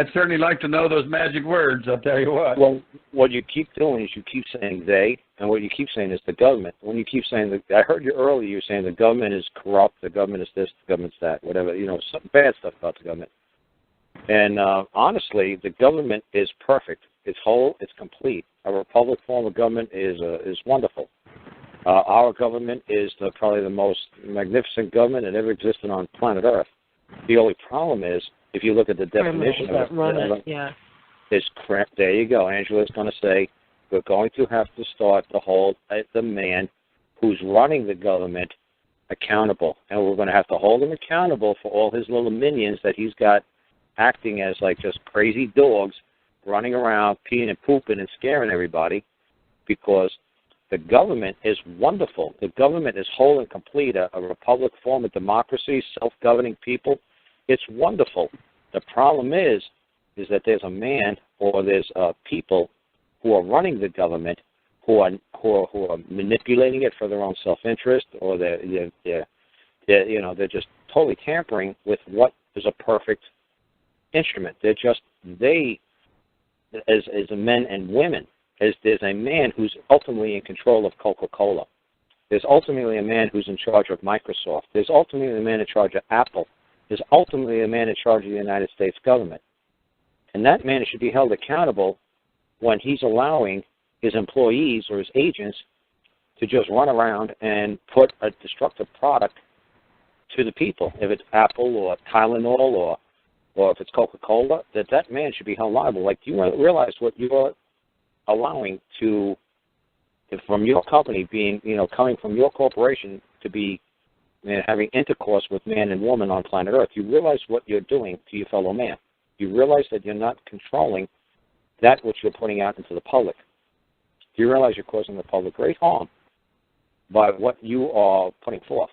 I'd certainly like to know those magic words, I'll tell you what. Well, what you keep doing is you keep saying they, and what you keep saying is the government. When you keep saying that, I heard you earlier, you were saying the government is corrupt, the government is this, the government's that, whatever, some bad stuff about the government. And honestly, the government is perfect. It's whole, it's complete. A republic form of government is wonderful. Our government is probably the most magnificent government that ever existed on planet Earth. The only problem is, if you look at the definition of it, it's crap. There you go. Angela's going to say, we're going to have to start to hold the man who's running the government accountable. And we're going to have to hold him accountable for all his little minions that he's got acting as like just crazy dogs running around, peeing and pooping and scaring everybody, because the government is wonderful. The government is whole and complete, a republic form of democracy, self-governing people. It's wonderful. The problem is that there's a man or there's people who are running the government who are manipulating it for their own self-interest, or they're just totally tampering with what is a perfect instrument. As men and women, there's a man who's ultimately in control of Coca-Cola. There's ultimately a man who's in charge of Microsoft. There's ultimately a man in charge of Apple. There's ultimately a man in charge of the United States government. And that man should be held accountable when he's allowing his employees or his agents to just run around and put a destructive product to the people. If it's Apple or Tylenol or if it's Coca-Cola, that man should be held liable. Like, do you realize what you're allowing from your company being, coming from your corporation to be having intercourse with man and woman on planet Earth? You realize what you're doing to your fellow man. You realize that you're not controlling that which you're putting out into the public. Do you realize you're causing the public great harm by what you are putting forth?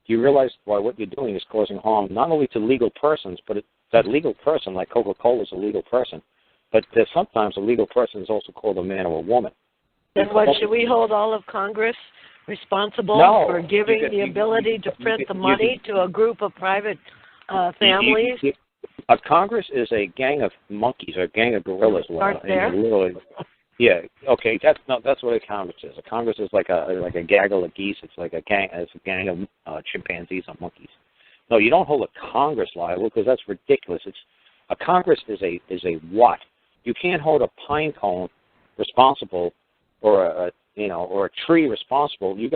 Do you realize why what you're doing is causing harm not only to legal persons, but that legal person, like Coca-Cola, is a legal person, but sometimes a legal person is also called a man or a woman. Then what, should we hold all of Congress responsible for giving the ability to print the money to a group of private families? Congress is a gang of monkeys, or a gang of gorillas. Start there. Yeah. Okay. That's what a Congress is. A Congress is like a gaggle of geese. It's like a gang of chimpanzees or monkeys. No, you don't hold a Congress liable, because that's ridiculous. A Congress is a what? You can't hold a pine cone responsible, or a tree responsible. You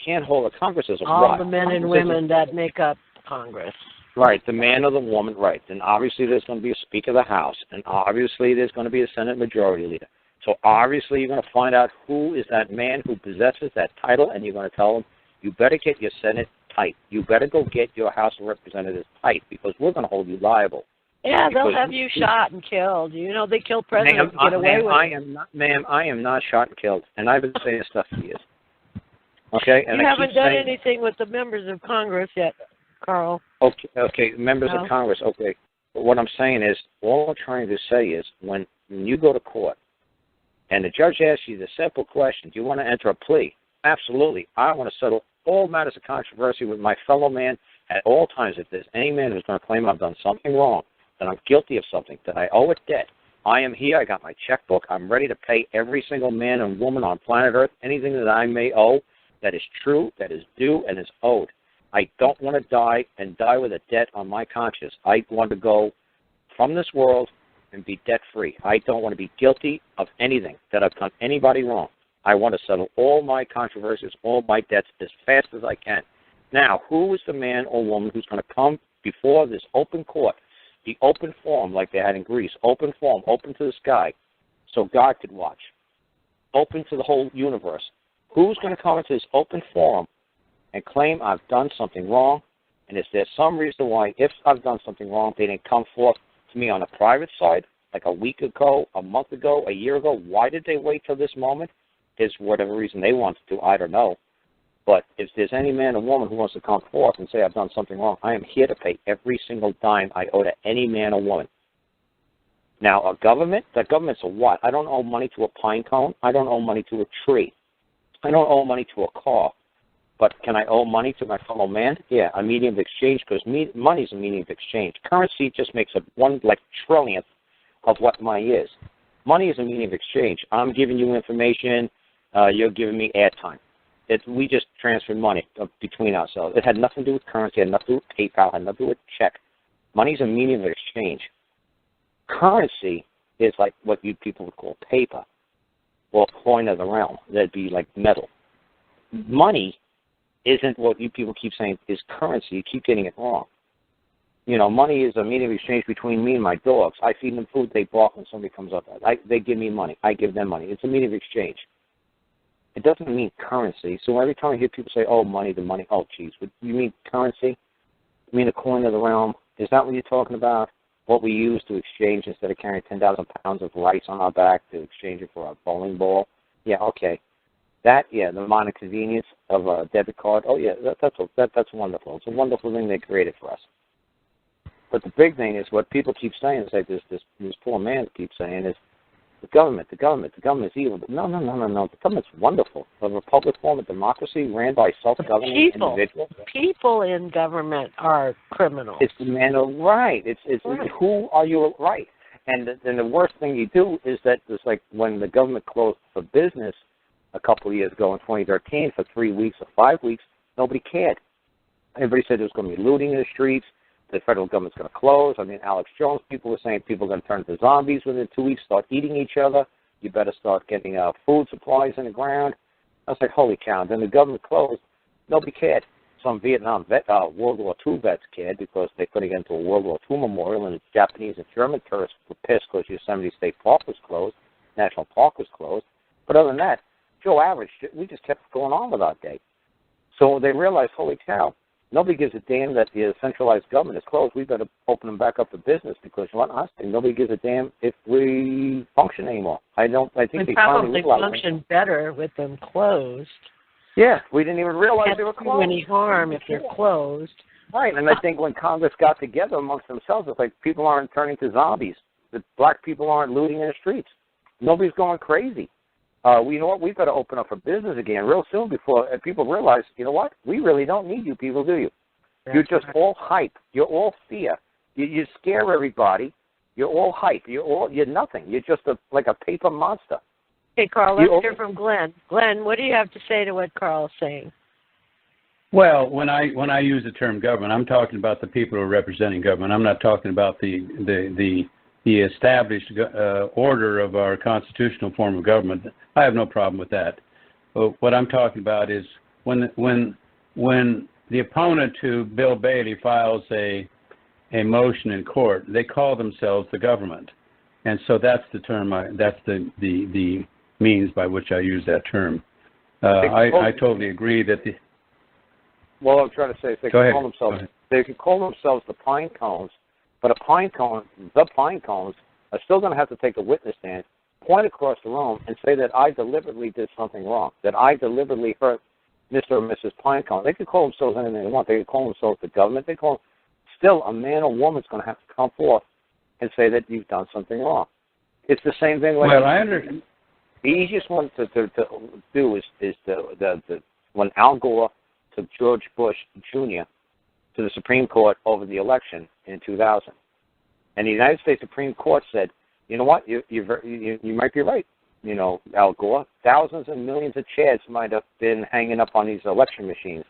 can't hold a Congress as a all what? All the men and women that make up Congress. Right, the man or the woman, right. Then obviously there's going to be a Speaker of the House, and obviously there's going to be a Senate Majority Leader. So obviously you're going to find out who is that man who possesses that title, and you're going to tell them, you better get your Senate tight. You better go get your House of Representatives tight, because we're going to hold you liable. Yeah, they'll have you shot and killed. They kill presidents and get away with it. I am not shot and killed, and I've been saying stuff for years. Okay? And you haven't done anything with the members of Congress yet, Carl. Okay, members of Congress, okay. But what I'm saying is, all I'm trying to say is, when you go to court, and the judge asks you the simple question, do you want to enter a plea? Absolutely. I want to settle all matters of controversy with my fellow man at all times. If there's any man who's going to claim I've done something wrong, that I'm guilty of something, that I owe a debt, I am here, I got my checkbook, I'm ready to pay every single man and woman on planet Earth anything that I may owe that is true, that is due, and is owed. I don't want to die with a debt on my conscience. I want to go from this world and be debt-free. I don't want to be guilty of anything, that I've done anybody wrong. I want to settle all my controversies, all my debts as fast as I can. Now, who is the man or woman who's going to come before this open court, the open forum like they had in Greece, open forum, open to the sky, so God could watch, open to the whole universe? Who's going to come into this open forum and claim I've done something wrong? And is there some reason why, if I've done something wrong, they didn't come forth to me on a private side, like a week ago, a month ago, a year ago? Why did they wait till this moment? Is whatever reason they want to do, I don't know. But if there's any man or woman who wants to come forth and say I've done something wrong, I am here to pay every single dime I owe to any man or woman. Now, that government's a what? I don't owe money to a pine cone. I don't owe money to a tree. I don't owe money to a car. But can I owe money to my fellow man? Yeah, a medium of exchange, because money is a medium of exchange. Currency just makes a trillionth of what money is. Money is a medium of exchange. I'm giving you information. You're giving me airtime. We just transfer money between ourselves. It had nothing to do with currency. It had nothing to do with PayPal. It had nothing to do with check. Money is a medium of exchange. Currency is like what you people would call paper or coin of the realm. That'd be like metal. Money isn't what you people keep saying is currency. You keep getting it wrong. Money is a medium of exchange between me and my dogs. I feed them food, they bark when somebody comes up. They give me money. I give them money. It's a medium of exchange. It doesn't mean currency. So every time I hear people say, oh, money, the money, oh, geez, you mean currency? You mean a coin of the realm? Is that what you're talking about? What we use to exchange instead of carrying 10,000 pounds of rice on our back to exchange it for a bowling ball? Yeah, okay. The minor convenience of a debit card. Oh, yeah, that's wonderful. It's a wonderful thing they created for us. But the big thing is what people keep saying is like this poor man keeps saying is the government is evil. But no. The government's wonderful. A republic form of democracy ran by self-governing individuals. People in government are criminals. It's the man right. It's right. Who are you right? And the worst thing you do is that it's like when the government closed for business a couple of years ago in 2013 for 3 weeks or 5 weeks, nobody cared. Everybody said there was going to be looting in the streets. The federal government's going to close. I.Alexjohn people were saying people are going to turn into zombies within 2 weeks, start eating each other. You better start getting food supplies in the ground. I was like, holy cow. Then the government closed. Nobody cared. Some Vietnam World War II vets cared because they couldn't get into a World War II memorial, and the Japanese and German tourists were pissed because Yosemite State Park was closed, National Park was closed. But other than that, Joe Average, we just kept going on with our day. So they realized, holy cow, nobody gives a damn that the centralized government is closed. We better open them back up to business because nobody gives a damn if we function anymore. I think they probably function better with them closed. Yeah, we didn't even realize they were closed. Can't do any harm if they're closed. Right, and I think when Congress got together amongst themselves, it's like people aren't turning to zombies. The black people aren't looting in the streets. Nobody's going crazy. You know what? We've got to open up for business again real soon before people realize, you know what? We really don't need you people, do you? You're just all hype. You're all fear. You scare everybody. You're all hype. You're nothing. You're just like a paper monster. Hey, Carl, let's hear from Glenn. Glenn, what do you have to say to what Carl's saying? Well, when I use the term government, I'm talking about the people who are representing government. I'm not talking about the established order of our constitutional form of government. I have no problem with that. But what I'm talking about is when the opponent to Bill Bailey files a motion in court, they call themselves the government, and so that's the term. That's the means by which I use that term. I totally agree that the. Well, I'm trying to say they can call themselves the pine cones. But the pine cones are still going to have to take a witness stand, point across the room, and say that I deliberately did something wrong, that I deliberately hurt Mr. or Mrs. Pinecone. They could call themselves anything they want. They could call themselves the government. They call still a man or woman's going to have to come forth and say that you've done something wrong. It's the same thing. Well, I understand. The easiest one to do is when Al Gore took George Bush Jr. to the Supreme Court over the election in 2000. And the United States Supreme Court said, you know what, you might be right, Al Gore. Thousands and millions of chads might have been hanging up on these election machines.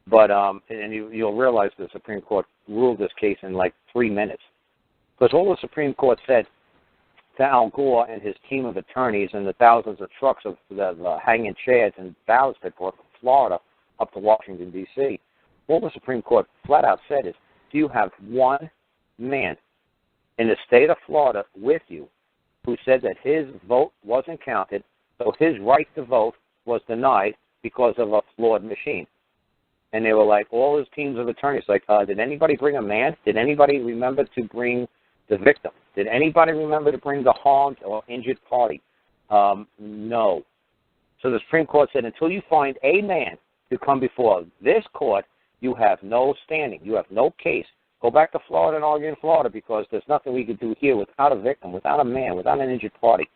But and you'll realize the Supreme Court ruled this case in like 3 minutes. Because all the Supreme Court said to Al Gore and his team of attorneys and the thousands of trucks of the hanging chads and ballots they brought from Florida up to Washington, D.C., all the Supreme Court flat out said is, do you have one man in the state of Florida with you who said that his vote wasn't counted, so his right to vote was denied because of a flawed machine? And they were like, all his teams of attorneys, like, did anybody bring a man? Did anybody remember to bring the victim? Did anybody remember to bring the harmed or injured party? No. So the Supreme Court said, until you find a man to come before this court, you have no standing. You have no case. Go back to Florida and argue in Florida because there's nothing we could do here without a victim, without a man, without an injured party.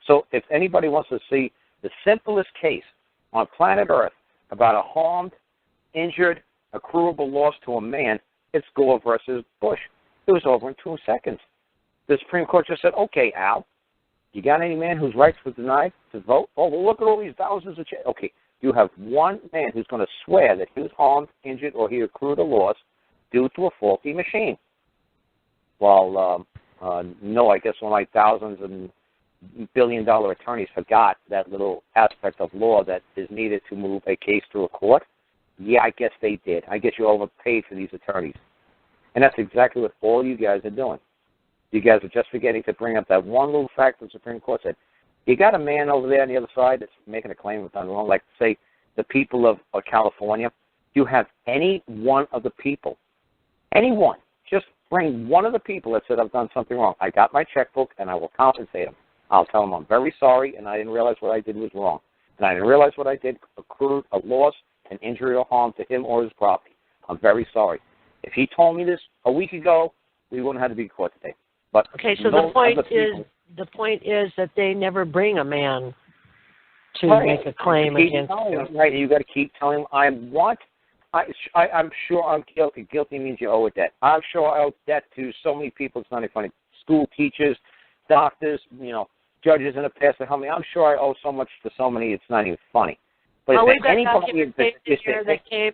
So if anybody wants to see the simplest case on planet Earth about a harmed injured, accruable loss to a man, it's Gore versus Bush. It was over in 2 seconds. The Supreme Court just said, okay, Al, you got any man whose rights were denied to vote? Oh, well, look at all these thousands of okay, you have one man who's going to swear that he was harmed, injured, or he accrued a loss due to a faulty machine. Well, no, I guess one of my thousands and billion-dollar attorneys forgot that little aspect of law that is needed to move a case through a court. Yeah, I guess they did. I guess you overpaid for these attorneys. And that's exactly what all you guys are doing. You guys are just forgetting to bring up that one little fact the Supreme Court said. You got a man over there on the other side that's making a claim that's done wrong, like, say, the people of California. You have any one of the people, anyone, just bring one of the people that said, I've done something wrong. I got my checkbook, and I will compensate him. I'll tell him I'm very sorry, and I didn't realize what I did was wrong. And I didn't realize what I did accrued a loss, an injury, or harm to him or his property. I'm very sorry. If he told me this a week ago, we wouldn't have to be in court today. But okay, so the point is that they never bring a man to make a claim against you. Right, you got to keep telling him, I'm sure I'm guilty. Guilty means you owe a debt. I'm sure I owe debt to so many people. It's not even funny. School teachers, doctors, judges in the past that helped me. I'm sure I owe so much to so many. It's not even funny. But we've got documentation here that came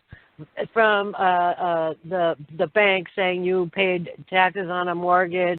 from the bank saying you paid taxes on a mortgage.